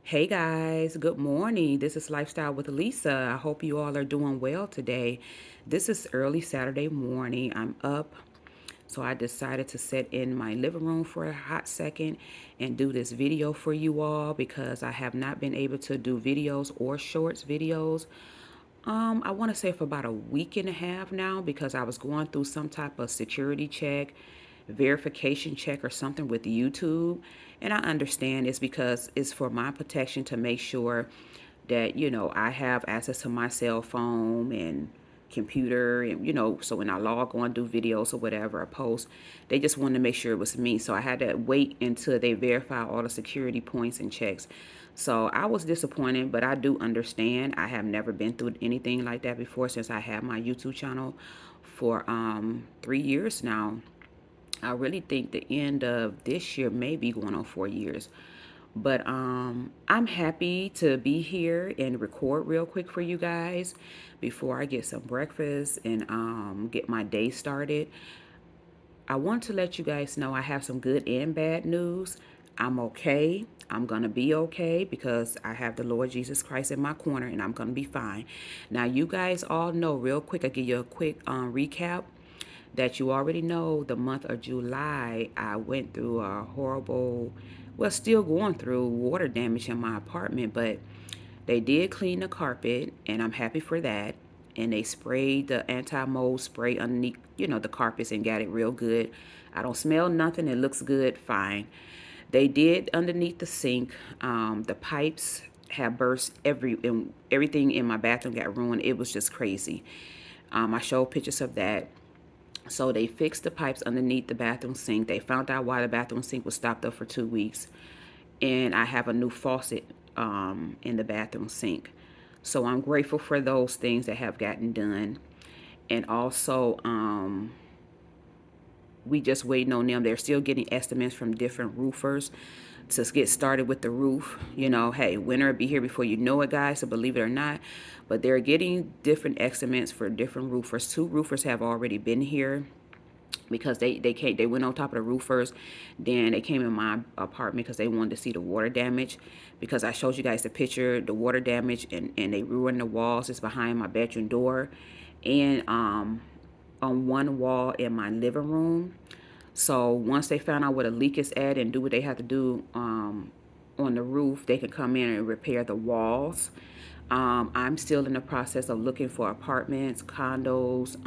Hey guys, good morning. This is Lifestyle with Lisa. I hope you all are doing well today. This is early Saturday morning. I'm up, so I decided to sit in my living room for a hot second and do this video for you all because I have not been able to do videos or shorts videos. I want to say for about a week and a half now because I was going through some type of security check, verification check, or something with YouTube. And I understand it's because it's for my protection to make sure that, I have access to my cell phone and computer and so when I log on do videos or whatever I post, they just wanted to make sure it was me, so I had to wait until they verify all the security points and checks. So I was disappointed, but I do understand. I have never been through anything like that before since I have my YouTube channel for 3 years now. I really think the end of this year may be going on 4 years. But I'm happy to be here and record real quick for you guys before I get some breakfast and get my day started. I want to let you guys know I have some good and bad news. I'm okay. I'm going to be okay because I have the Lord Jesus Christ in my corner and I'm going to be fine. Now, you guys all know, real quick, I'll give you a quick recap that you already know. The month of July, I went through a horrible, well, still going through water damage in my apartment, but they did clean the carpet, and I'm happy for that. And they sprayed the anti-mold spray underneath, the carpets and got it real good. I don't smell nothing. It looks good, fine. They did underneath the sink. The pipes have burst. Everything in my bathroom got ruined. It was just crazy. I showed pictures of that. So they fixed the pipes underneath the bathroom sink. They found out why the bathroom sink was stopped up for 2 weeks. And I have a new faucet in the bathroom sink. So I'm grateful for those things that have gotten done. And also, we just waiting on them. They're still getting estimates from different roofers to get started with the roof. Hey, winter will be here before you know it, guys, so believe it or not. But they're getting different estimates for different roofers. Two roofers have already been here because they went on top of the roof first, then they came in my apartment because they wanted to see the water damage, because I showed you guys the picture, the water damage, and they ruined the walls. It's behind my bedroom door and on one wall in my living room. So once they found out where the leak is at and do what they have to do on the roof, they can come in and repair the walls. I'm still in the process of looking for apartments, condos,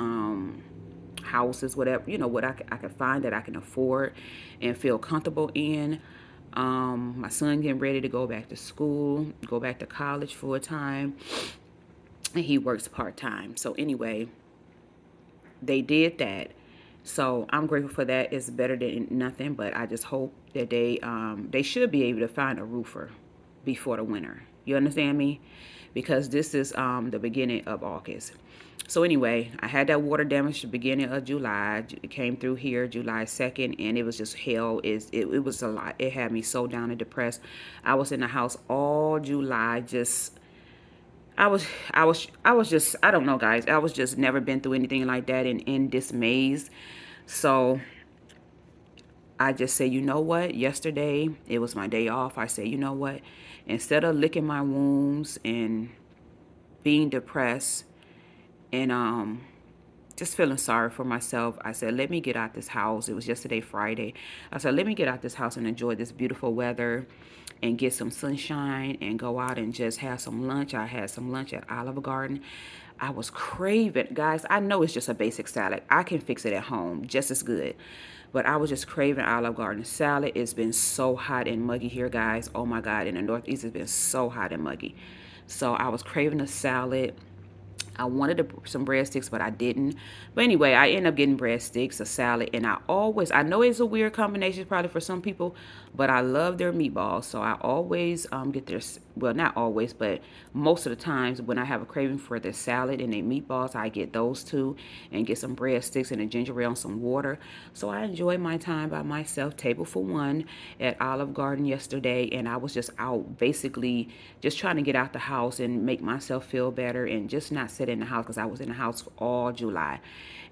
houses, whatever, what I can find that I can afford and feel comfortable in. My son getting ready to go back to school, go back to college full time, and he works part time. So anyway, they did that. So I'm grateful for that. It's better than nothing, but I just hope that they should be able to find a roofer before the winter. You understand me? Because this is the beginning of August. So anyway, I had that water damage the beginning of July. It came through here July 2nd, and it was just hell. It was a lot. It had me so down and depressed. I was in the house all July, just I was just, I don't know, guys. I was just never been through anything like that, and in dismays. So I just say, you know what? Yesterday, it was my day off. I say, you know what? Instead of licking my wounds and being depressed and just feeling sorry for myself, I said, let me get out this house. It was yesterday, Friday. I said, let me get out this house and enjoy this beautiful weather and get some sunshine and go out and just have some lunch. I had some lunch at Olive Garden. I was craving, guys. I know it's just a basic salad. I can fix it at home just as good. But I was just craving Olive Garden salad. It's been so hot and muggy here, guys. Oh my God, in the Northeast, it's been so hot and muggy. So I was craving a salad. I wanted some breadsticks, but I didn't. But anyway, I ended up getting breadsticks, a salad, and I know it's a weird combination probably for some people, but I love their meatballs. So I always get their, well, not always, but most of the times when I have a craving for their salad and their meatballs, I get those two and get some breadsticks and a ginger ale and some water. So I enjoyed my time by myself, table for one, at Olive Garden yesterday, and I was just out basically just trying to get out the house and make myself feel better and just not sit in the house because I was in the house all July.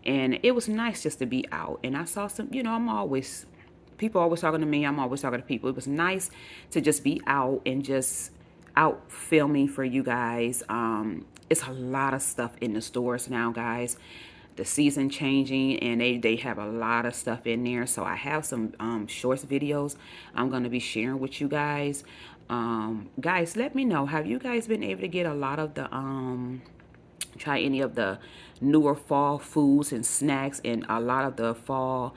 And it was nice just to be out. And I saw some, people always talking to me. I'm always talking to people. It was nice to just be out and just out filming for you guys. It's a lot of stuff in the stores now, guys. The season changing, and they have a lot of stuff in there. So I have some shorts videos I'm going to be sharing with you guys. Guys, let me know, have you guys been able to get a lot of the try any of the newer fall foods and snacks, and a lot of the fall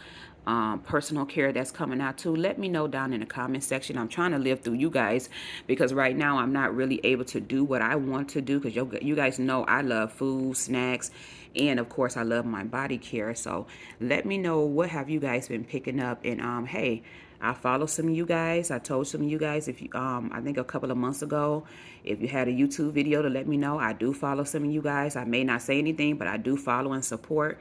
personal care that's coming out too? Let me know down in the comment section. I'm trying to live through you guys, because right now I'm not really able to do what I want to do, because you guys know I love food, snacks, and of course I love my body care. So let me know, what have you guys been picking up? And hey, I follow some of you guys. I told some of you guys, if you I think a couple of months ago, if you had a YouTube video, to let me know. I do follow some of you guys. I may not say anything, but I do follow and support.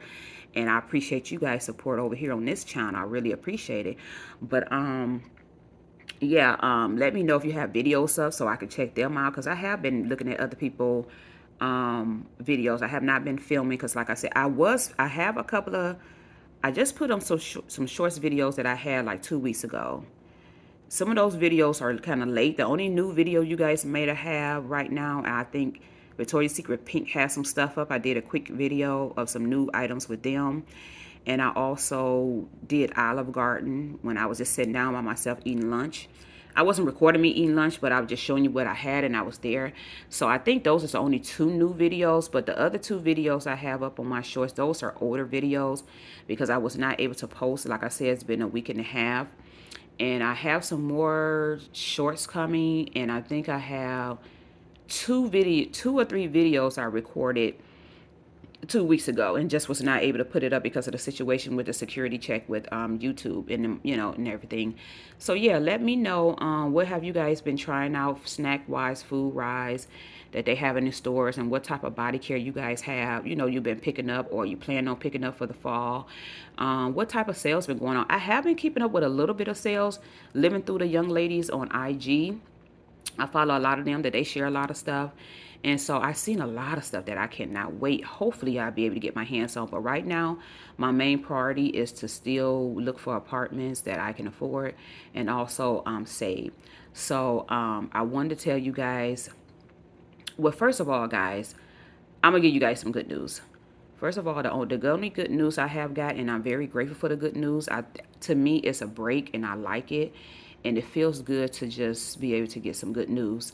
And I appreciate you guys' support over here on this channel. I really appreciate it. But yeah, let me know if you have videos up so I can check them out, because I have been looking at other people videos. I have not been filming because, like I said, I have a couple of, I just put on some shorts videos that I had like 2 weeks ago. Some of those videos are kind of late. The only new video you guys may have right now, I think Victoria's Secret Pink has some stuff up. I did a quick video of some new items with them. And I also did Olive Garden when I was just sitting down by myself eating lunch. I wasn't recording me eating lunch, but I was just showing you what I had, and I was there. So I think those are the only 2 new videos, but the other 2 videos I have up on my shorts, those are older videos, because I was not able to post. Like I said, it's been a week and a half. And I have some more shorts coming, and I think I have 2 or 3 videos I recorded 2 weeks ago, and just was not able to put it up because of the situation with the security check with YouTube and and everything. So yeah, let me know what have you guys been trying out snack wise, food wise, that they have in the stores, and what type of body care you guys have, you've been picking up or you plan on picking up for the fall. What type of sales been going on? I have been keeping up with a little bit of sales, living through the young ladies on IG. I follow a lot of them, that they share a lot of stuff. And so I've seen a lot of stuff that I cannot wait. Hopefully I'll be able to get my hands on. But right now, my main priority is to still look for apartments that I can afford, and also save. So I wanted to tell you guys, well, first of all, guys, I'm going to give you guys some good news. First of all, the only good news I have got, and I'm very grateful for the good news. To me, it's a break, and I like it. And it feels good to just be able to get some good news.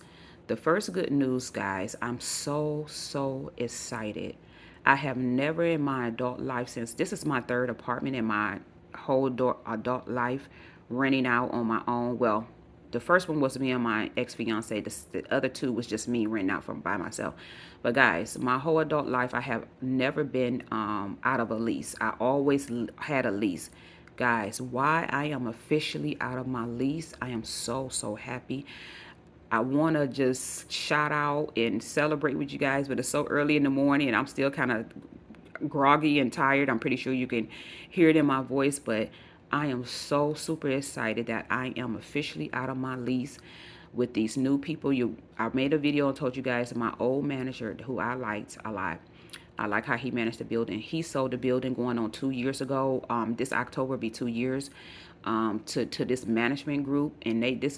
The first good news, guys, I'm so excited. I have never in my adult life, since this is my third apartment in my whole adult life, renting out on my own. Well, the first one was me and my ex-fiance. The other 2 was just me renting out from by myself. But guys, my whole adult life, I have never been out of a lease. I always had a lease. Guys, why I am officially out of my lease, I am so happy. I want to just shout out and celebrate with you guys, but it's so early in the morning and I'm still kind of groggy and tired. I'm pretty sure you can hear it in my voice, but I am so super excited that I am officially out of my lease with these new people. I made a video and told you guys my old manager, who I liked a lot. I like how he managed the building. He sold the building going on 2 years ago. This October will be 2 years to this management group, and this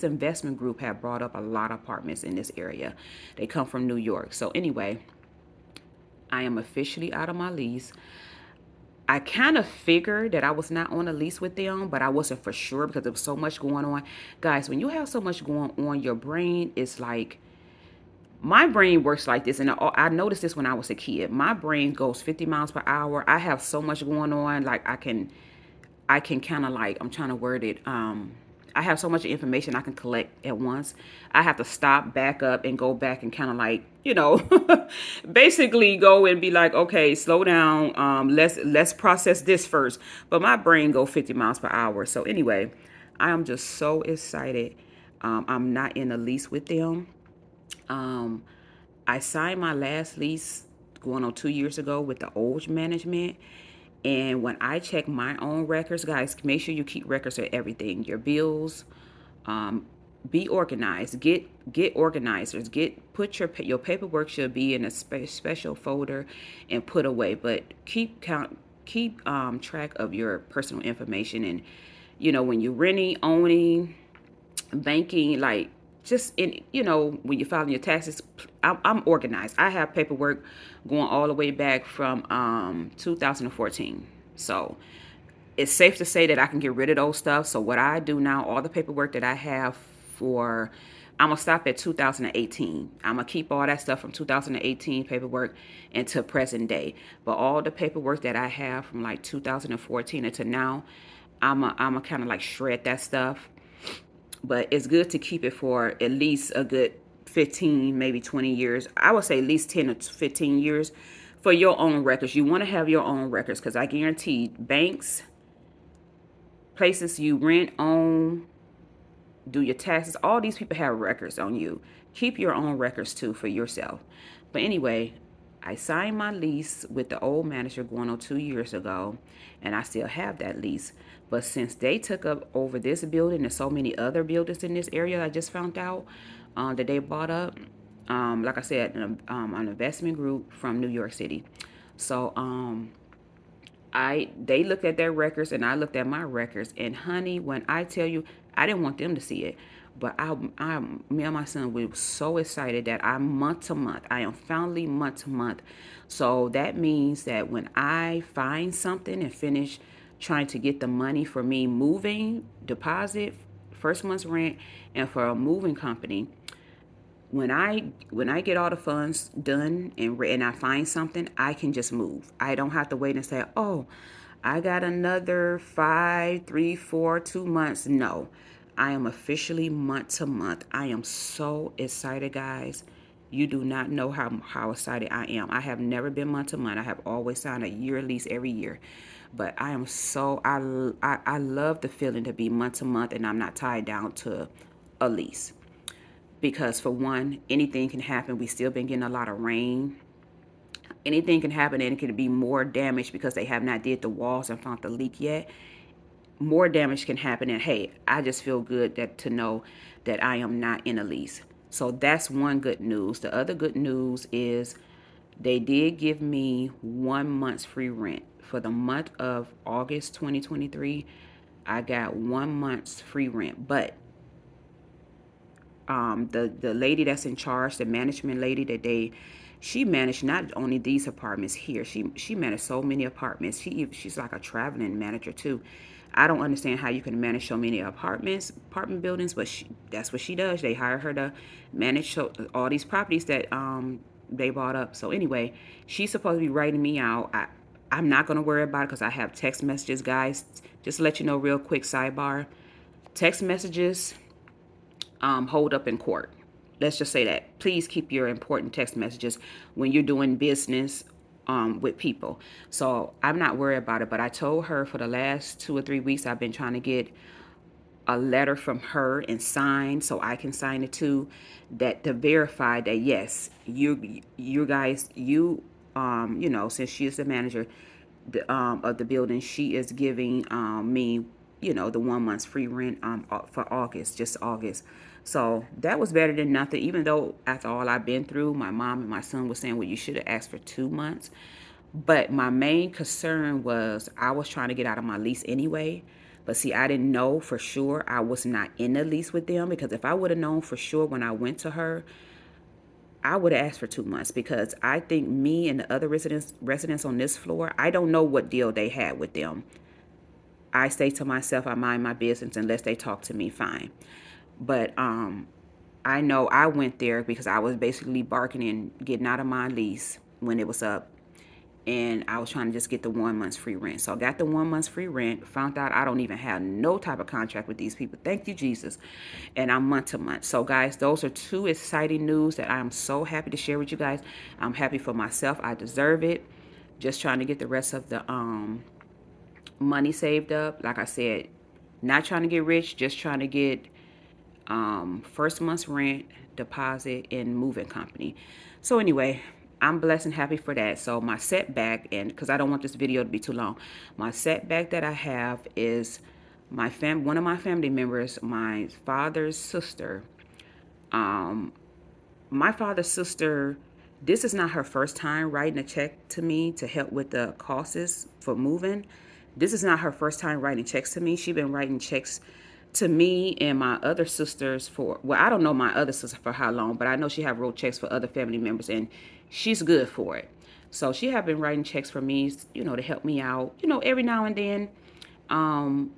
investment group have brought up a lot of apartments in this area. They come from New York. So anyway, I am officially out of my lease. I kind of figured that I was not on a lease with them, but I wasn't for sure because there was so much going on. Guys, when you have so much going on, your brain is like, my brain works like this, and I noticed this when I was a kid. My brain goes 50 miles per hour. I have so much going on, like I can kind of, like, I'm trying to word it. I have so much information I can collect at once. I have to stop, back up, and go back and kind of like, basically go and be like, okay, slow down. Let's process this first. But my brain go 50 miles per hour. So anyway, I am just so excited. I'm not in a lease with them. I signed my last lease going on 2 years ago with the old management. And when I check my own records, guys, make sure you keep records of everything. Your bills, be organized. Get organizers. Put your paperwork should be in a special folder and put away. But keep track of your personal information. And when you're renting, owning, banking, like just in, when you're filing your taxes, I'm organized. I have paperwork going all the way back from 2014. So it's safe to say that I can get rid of those stuff. So what I do now, all the paperwork that I have for, I'm gonna stop at 2018. I'm gonna keep all that stuff from 2018 paperwork into present day. But all the paperwork that I have from like 2014 until now, I'm a kind of like shred that stuff. But it's good to keep it for at least a good 15, maybe 20 years. I would say at least 10 or 15 years for your own records. You want to have your own records because I guarantee banks, places you rent, own, do your taxes, all these people have records on you. Keep your own records too for yourself. But anyway, I signed my lease with the old manager going on 2 years ago, and I still have that lease. But since they took up over this building and so many other buildings in this area, I just found out that they bought up, like I said, an investment group from New York City. So they looked at their records and I looked at my records, and honey, when I tell you, I didn't want them to see it, but me and my son, we were so excited that I'm month to month. I am finally month to month. So that means that when I find something and finish trying to get the money for me moving, deposit, first month's rent, and for a moving company, when I get all the funds done and I find something, I can just move. I don't have to wait and say, oh, I got another 5, 3, 4, 2 months. No, I am officially month to month. I am so excited, guys. You do not know how excited I am. I have never been month to month. I have always signed a year lease every year. But I am I love the feeling to be month to month and I'm not tied down to a lease. Because for one, anything can happen. We still been getting a lot of rain. Anything can happen and it could be more damage because they have not did the walls and found the leak yet. More damage can happen, and hey, I just feel good that to know that I am not in a lease. So that's one good news. The other good news is they did give me 1 month's free rent for the month of August 2023. I got 1 month's free rent, but the lady that's in charge, the management lady that she managed not only these apartments here. She managed so many apartments. She's like a traveling manager too. I don't understand how you can manage so many apartment buildings, but that's what she does. They hire her to manage all these properties that they bought up. So anyway, she's supposed to be writing me out. I'm not gonna worry about it because I have text messages, guys. Just to let you know, real quick sidebar. Text messages hold up in court. Let's just say that. Please keep your important text messages when you're doing business with people. So I'm not worried about it, but I told her for the last 2 or 3 weeks I've been trying to get a letter from her and sign so I can sign it too, that to verify that yes, you guys, since she is the manager of the building, she is giving me, the 1 month's free rent for August, just August. So that was better than nothing, even though after all I've been through, my mom and my son were saying, well, you should have asked for 2 months. But my main concern was I was trying to get out of my lease anyway. But see, I didn't know for sure I was not in the lease with them, because if I would have known for sure when I went to her, I would have asked for 2 months, because I think me and the other residents on this floor, I don't know what deal they had with them. I say to myself, I mind my business unless they talk to me, fine. But I know I went there because I was basically barking and getting out of my lease when it was up. And I was trying to just get the 1 month's free rent. So I got the 1 month's free rent, found out I don't even have no type of contract with these people. Thank you, Jesus. And I'm month to month. So guys, those are two exciting news that I'm so happy to share with you guys. I'm happy for myself. I deserve it. Just trying to get the rest of the money saved up. Like I said, not trying to get rich, just trying to get first month's rent, deposit, and moving company. So anyway, I'm blessed and happy for that. So my setback, and because I don't want this video to be too long, my setback that I have is one of my family members, my father's sister. My father's sister, this is not her first time writing a check to me to help with the costs for moving. This is not her first time writing checks to me. She's been writing checks to me and my other sisters for, well, I don't know my other sister for how long, but I know she have wrote checks for other family members, and she's good for it. So she have been writing checks for me, to help me out, every now and then,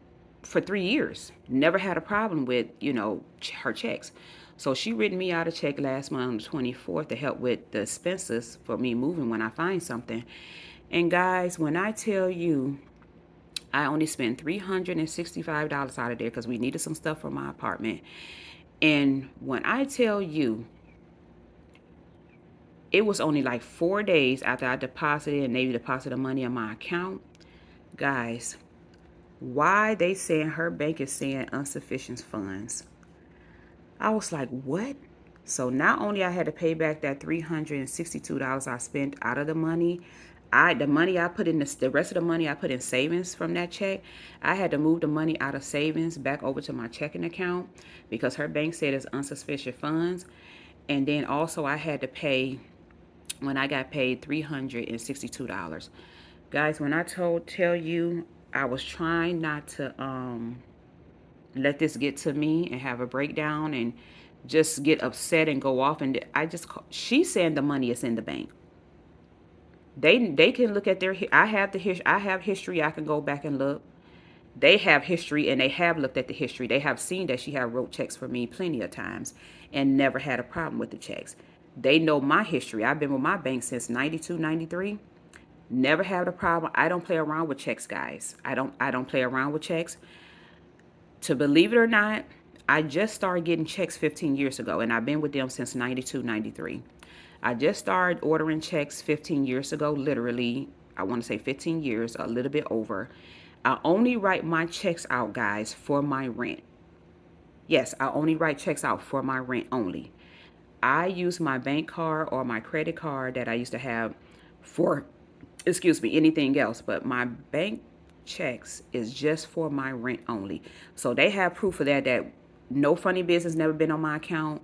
for 3 years. Never had a problem with, her checks. So she written me out a check last month on the 24th to help with the expenses for me moving when I find something. And guys, when I tell you, I only spent $365 out of there because we needed some stuff for my apartment. And when I tell you, it was only like 4 days after I deposited and they deposited the money in my account. Guys, why they saying her bank is saying insufficient funds? I was like, what? So not only I had to pay back that $362 I spent out of the money, the money I put in the rest of the money I put in savings from that check, I had to move the money out of savings back over to my checking account because her bank said it's insufficient funds. And then also I had to pay, when I got paid, $362. Guys, when I tell you, I was trying not to let this get to me and have a breakdown and just get upset and go off. And she's saying the money is in the bank. They can look at I have history. I can go back and look. They have history, and they have looked at the history. They have seen that she have wrote checks for me plenty of times and never had a problem with the checks. They know my history. I've been with my bank since 92, 93. Never had a problem. I don't play around with checks, guys. I don't play around with checks. To believe it or not, I just started getting checks 15 years ago, and I've been with them since 92, 93. I just started ordering checks 15 years ago, literally, I want to say 15 years, a little bit over. I only write my checks out, guys, for my rent. Yes, I only write checks out for my rent only. I use my bank card or my credit card that I used to have for, anything else, but my bank checks is just for my rent only. So they have proof of that no funny business never been on my account.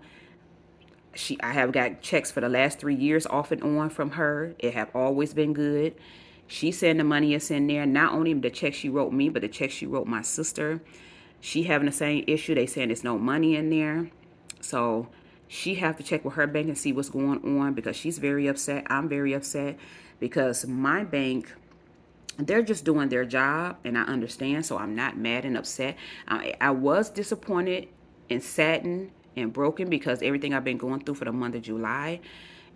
I have got checks for the last 3 years off and on from her. It have always been good. She said the money is in there. Not only the check she wrote me, but the check she wrote my sister. She having the same issue. They saying there's no money in there. So she have to check with her bank and see what's going on because she's very upset. I'm very upset because my bank, they're just doing their job, and I understand, so I'm not mad and upset. I was disappointed and saddened and broken because everything I've been going through for the month of July.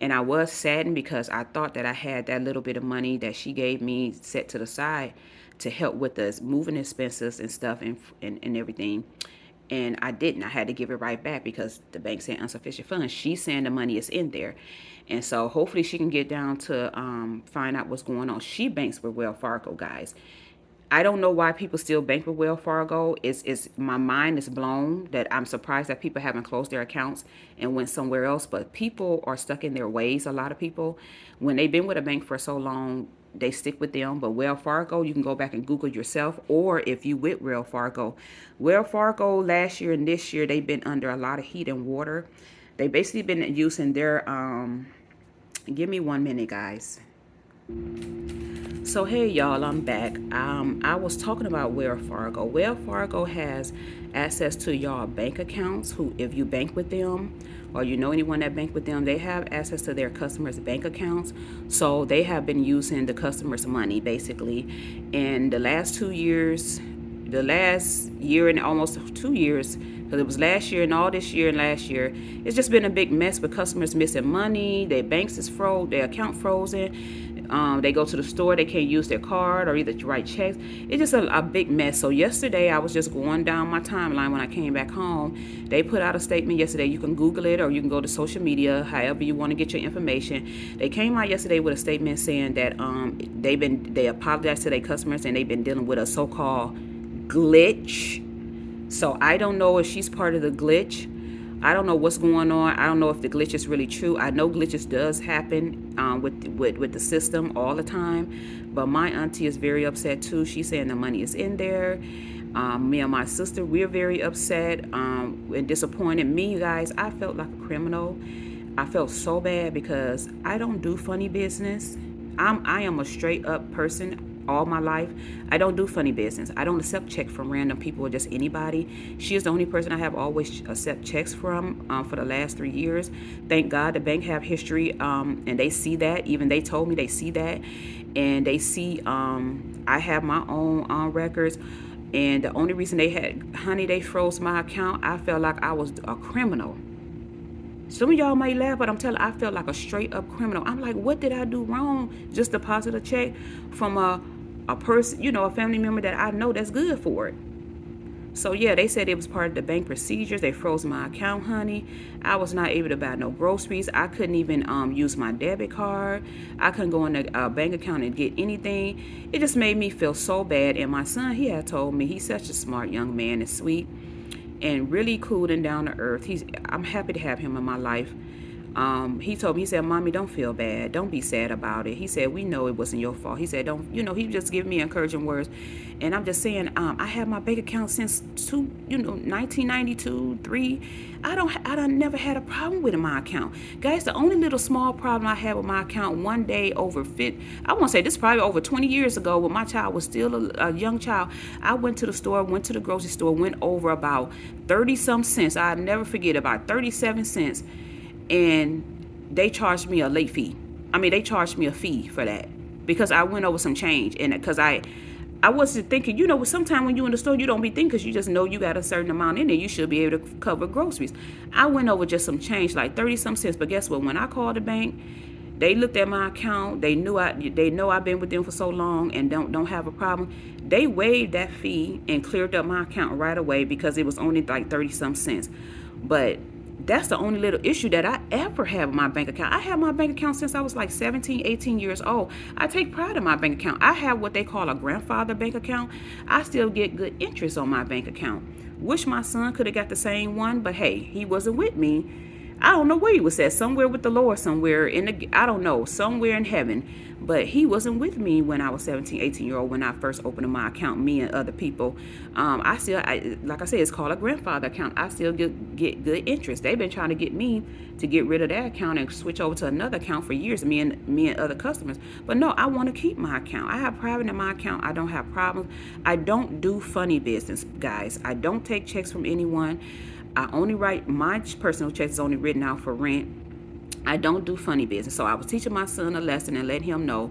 And I was saddened because I thought that I had that little bit of money that she gave me set to the side to help with the moving expenses and stuff and everything. And I didn't. I had to give it right back because the bank said insufficient funds. She's saying the money is in there. And so hopefully she can get down to find out what's going on. She banks with Wells Fargo, guys. I don't know why people still bank with Wells Fargo. It's my mind is blown that I'm surprised that people haven't closed their accounts and went somewhere else. But people are stuck in their ways. A lot of people, when they've been with a bank for so long, they stick with them. But Wells Fargo, you can go back and Google yourself, or if you with Wells Fargo last year and this year, they've been under a lot of heat and water. They basically been using their give me 1 minute, guys. So hey y'all, I'm back. I was talking about Wells Fargo. Wells Fargo has access to y'all bank accounts. Who, if you bank with them, or you know anyone that bank with them, they have access to their customers' bank accounts. So they have been using the customers' money basically. In the last 2 years, the last year and almost 2 years, because it was last year and all this year and last year, it's just been a big mess with customers missing money. Their banks is froze, their account frozen. They go to the store, they can't use their card or either write checks. It's just a big mess. So yesterday I was just going down my timeline when I came back home. They put out a statement yesterday. You can Google it or you can go to social media, however you want to get your information. They came out yesterday with a statement saying that they apologized to their customers and they've been dealing with a so-called glitch. So I don't know if she's part of the glitch. I don't know what's going on. I don't know if the glitch is really true. I know glitches does happen with the system all the time. But my auntie is very upset too. She's saying the money is in there. Me and my sister, we're very upset and disappointed. Me, guys, I felt like a criminal. I felt so bad because I don't do funny business. I am a straight up person. all my life. I don't do funny business. I don't accept checks from random people or just anybody. She is the only person I have always accept checks from for the last 3 years. Thank God the bank have history, and they see that. Even they told me they see that, and they see I have my own records. And the only reason they froze my account, I felt like I was a criminal. Some of y'all might laugh, but I'm telling you, I felt like a straight up criminal. I'm like, what did I do wrong? Just deposit a check from a person, a family member that I know that's good for it. So yeah, they said it was part of the bank procedures. They froze my account, honey. I was not able to buy no groceries. I couldn't even use my debit card. I couldn't go in the bank account and get anything. It just made me feel so bad. And my son, he had told me, he's such a smart young man and sweet and really cool and down to earth. I'm happy to have him in my life. He told me, he said, Mommy, don't feel bad. Don't be sad about it. He said, we know it wasn't your fault. He said, don't, he just gave me encouraging words. And I'm just saying, I have my bank account since 1992, 3. I never had a problem with my account. Guys, the only little small problem I had with my account one day I want to say this probably over 20 years ago when my child was still a young child. I went to the grocery store, went over about 30 some cents. I'll never forget, about 37 cents. And they charged me a late fee. They charged me a fee for that because I went over some change. And because I wasn't thinking, sometimes when you're in the store, you don't be thinking because you just know you got a certain amount in there. You should be able to cover groceries. I went over just some change, like 30 some cents. But guess what? When I called the bank, they looked at my account. They know I've been with them for so long and don't have a problem. They waived that fee and cleared up my account right away because it was only like 30 some cents. But that's the only little issue that I ever have with my bank account. I have my bank account since I was like 17, 18 years old. I take pride in my bank account. I have what they call a grandfather bank account. I still get good interest on my bank account. Wish my son could have got the same one, but hey, he wasn't with me. I don't know where he was at, somewhere with the Lord, somewhere somewhere in heaven. But he wasn't with me when I was 17, 18-year-old when I first opened my account, me and other people. Like I said, it's called a grandfather account. I still get good interest. They've been trying to get me to get rid of that account and switch over to another account for years, me and other customers. But no, I want to keep my account. I have private in my account. I don't have problems. I don't do funny business, guys. I don't take checks from anyone. I only write, my personal checks is only written out for rent. I don't do funny business. So I was teaching my son a lesson and let him know,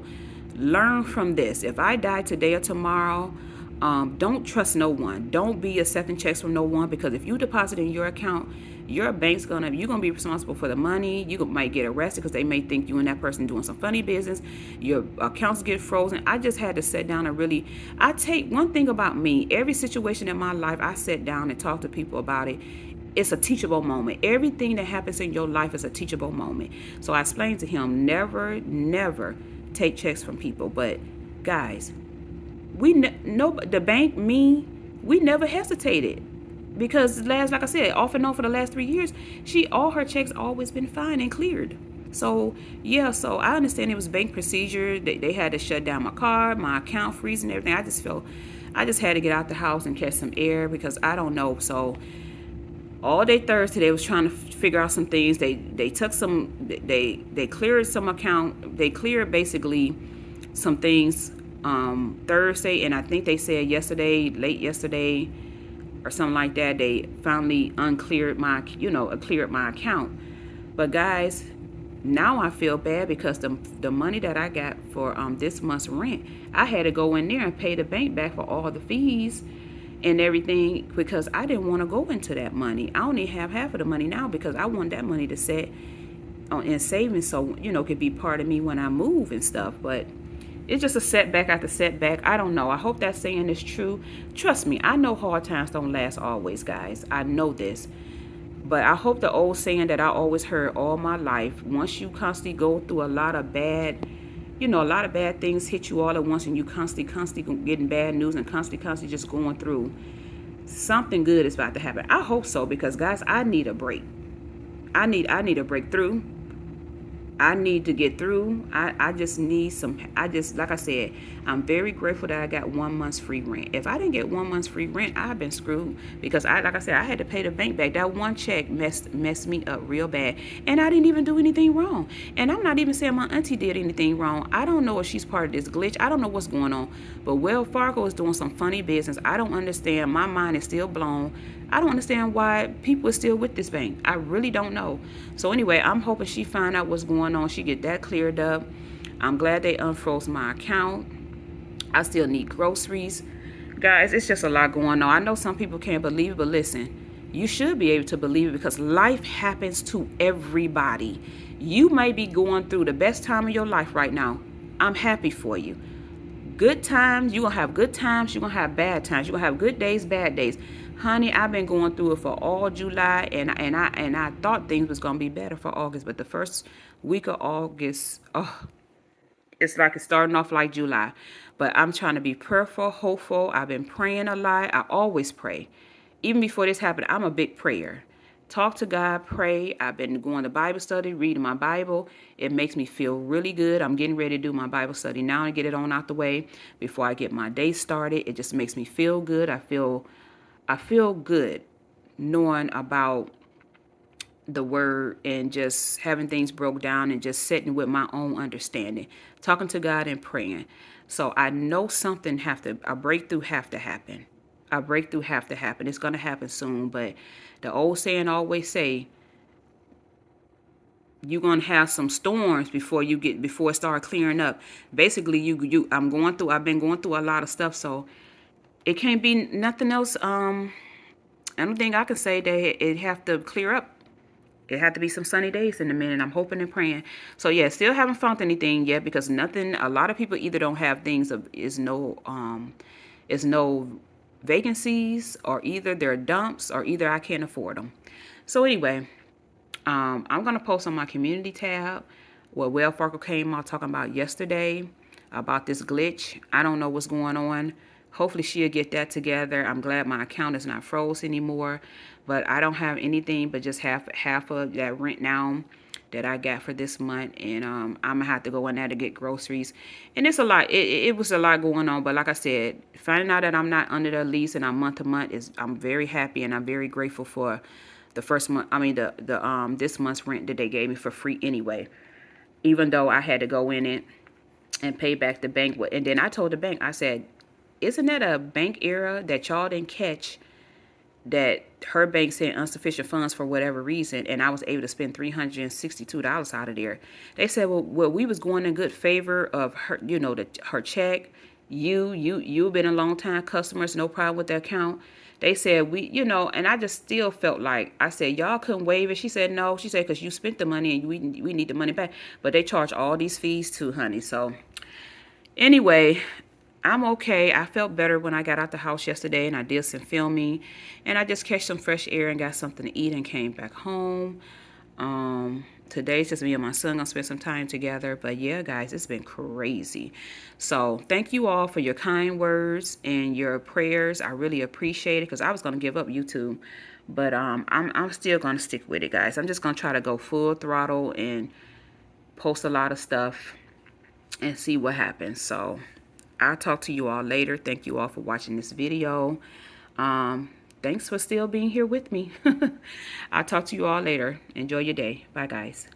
learn from this. If I die today or tomorrow, don't trust no one. Don't be accepting checks from no one, because if you deposit in your account, your bank's you're gonna be responsible for the money. You might get arrested because they may think you and that person doing some funny business. Your accounts get frozen. I just had to sit down and I take one thing about me. Every situation in my life, I sit down and talk to people about it. It's a teachable moment. Everything that happens in your life is a teachable moment. So I explained to him, never take checks from people. But guys, the bank, we never hesitated. Because like I said, off and on for the last 3 years, all her checks always been fine and cleared. So yeah, so I understand it was bank procedure. They had to shut down my card, my account freezing, everything. I just had to get out the house and catch some air because I don't know. So all day Thursday, they was trying to figure out some things. They cleared some account. They cleared basically some things Thursday, and I think they said late yesterday, or something like that, they finally cleared my account. But guys, now I feel bad because the money that I got for this month's rent, I had to go in there and pay the bank back for all the fees and everything because I didn't want to go into that money. I only have half of the money now because I want that money to set in savings so could be part of me when I move and stuff. But it's just a setback after setback. I don't know. I hope that saying is true. Trust me, I know hard times don't last always, guys. I know this. But I hope the old saying that I always heard all my life, once you constantly go through a lot of bad things hit you all at once, and you constantly getting bad news and constantly just going through, something good is about to happen. I hope so, because guys, I need a break. I need a breakthrough. I need to get through. I just need some. I just, like I said, I'm very grateful that I got 1 month's free rent. If I didn't get 1 month's free rent, I've been screwed because like I said, I had to pay the bank back. That one check messed me up real bad, and I didn't even do anything wrong. And I'm not even saying my auntie did anything wrong. I don't know if she's part of this glitch. I don't know what's going on. But Wells Fargo is doing some funny business. I don't understand. My mind is still blown. I don't understand why people are still with this bank. I really don't know. So anyway, I'm hoping she find out what's going on. She get that cleared up. I'm glad they unfroze my account. I still need groceries. Guys, it's just a lot going on. I know some people can't believe it, but listen, you should be able to believe it because life happens to everybody. You may be going through the best time of your life right now. I'm happy for you. Good times, you're going to have good times, you're going to have bad times. You're going to have good days, bad days. Honey, I've been going through it for all July, and I thought things was going to be better for August, but the first week of August, oh, it's like it's starting off like July. But I'm trying to be prayerful, hopeful. I've been praying a lot. I always pray. Even before this happened, I'm a big prayer. Talk to God, pray. I've been going to Bible study, reading my Bible. It makes me feel really good. I'm getting ready to do my Bible study now and get it on out the way before I get my day started. It just makes me feel good. I feel good knowing about the word and just having things broke down and just sitting with my own understanding, talking to God and praying. So I know a breakthrough have to happen. A breakthrough have to happen. It's going to happen soon. But the old saying always say, you're going to have some storms before it start clearing up. Basically, I've been going through a lot of stuff. So it can't be nothing else. I don't think I can say that it have to clear up. It had to be some sunny days in a minute. I'm hoping and praying. So yeah, still haven't found anything yet because nothing. A lot of people either don't have things is no vacancies, or either they're dumps, or either I can't afford them. So anyway, I'm gonna post on my community tab what Wells Fargo came out talking about yesterday about this glitch. I don't know what's going on. Hopefully she'll get that together. I'm glad my account is not froze anymore, but I don't have anything but just half of that rent now that I got for this month, and I'm gonna have to go in there to get groceries, and it's a lot. It was a lot going on, but like I said, finding out that I'm not under the lease and I'm month to month I'm very happy, and I'm very grateful for the first month. I mean the this month's rent that they gave me for free anyway, even though I had to go in it and pay back the bank. And then I told the bank, I said, isn't that a bank error that y'all didn't catch, that her bank said insufficient funds for whatever reason, and I was able to spend $362 out of there? They said, well, we was going in good favor of her, her check. You've been a long time customers, no problem with the account. They said and I just still felt like, I said, y'all couldn't waive it. She said no. She said because you spent the money and we need the money back. But they charge all these fees too, honey. So anyway, I'm okay. I felt better when I got out the house yesterday and I did some filming, and I just catch some fresh air and got something to eat and came back home. Today's just me and my son gonna spend some time together. But yeah, guys, it's been crazy. So thank you all for your kind words and your prayers. I really appreciate it because I was gonna give up YouTube, but I'm still gonna stick with it, guys. I'm just gonna try to go full throttle and post a lot of stuff and see what happens. So I'll talk to you all later. Thank you all for watching this video. Thanks for still being here with me. I'll talk to you all later. Enjoy your day. Bye, guys.